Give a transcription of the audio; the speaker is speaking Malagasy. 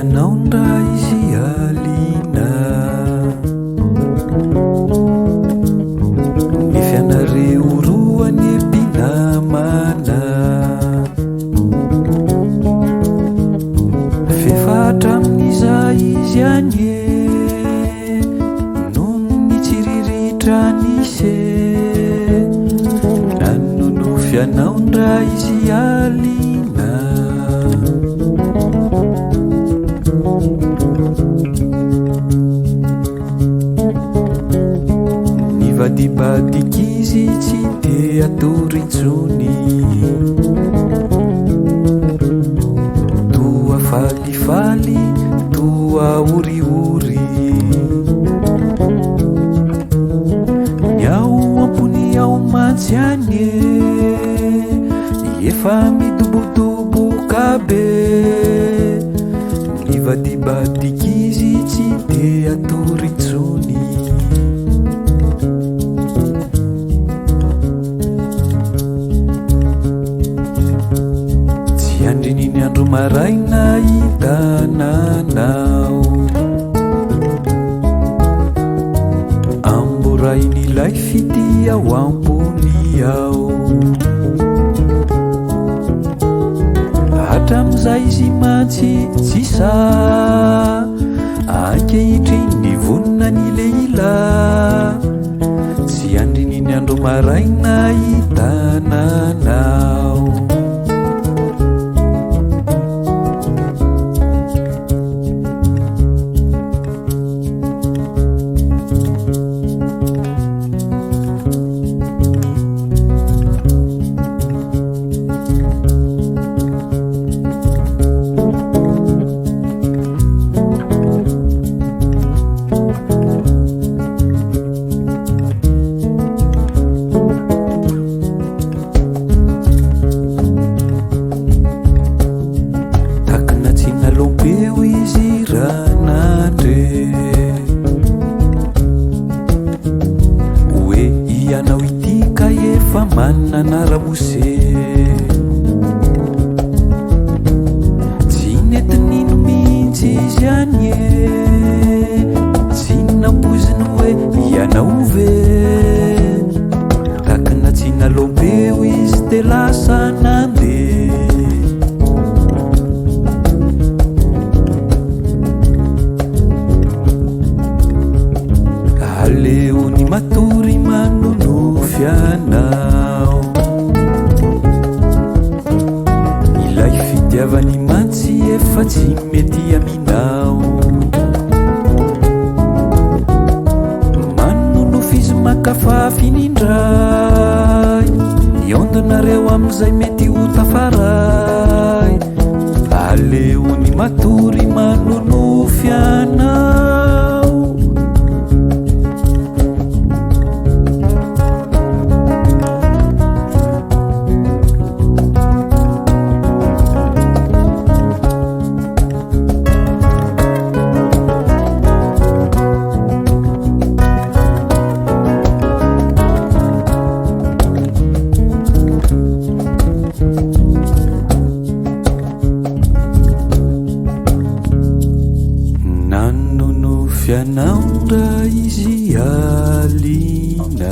fianao ndra izy alina, ny fianareo roa ny mpinamana, fefatra amin'izay izy any noho ny tsiriritra nisy nanono fianao ndra izy alina. Ny vadibadikizy tsy de atoritsony, toa falifaly toa oriori, ny ao ampony ao mantsy any efa midobodoboka be, ny vadibadikizy tsy de atoritsony. Tsy andrininy andro maraina hitananao, amborain'ilay fity ao ambony ao, hatram'izay izy mantsy tsy sa ankehitry ny vonina ny leila. Tsy andrininy andro maraina hitananao, manana ramose tsy nentinino mihitsy izy any tsy namboziny hoe ianao ve, takina tsy nalombeo izy de lasa nandeha. Aleo ny matory manono fianao, ilay fitiavany mantsy efa tsy mety aminao, manono fizy makafafinindray, iondonareo am'izay mety ho tafaray. Aleo ny matory manono fianao. Nanono fianao ndra izy alina.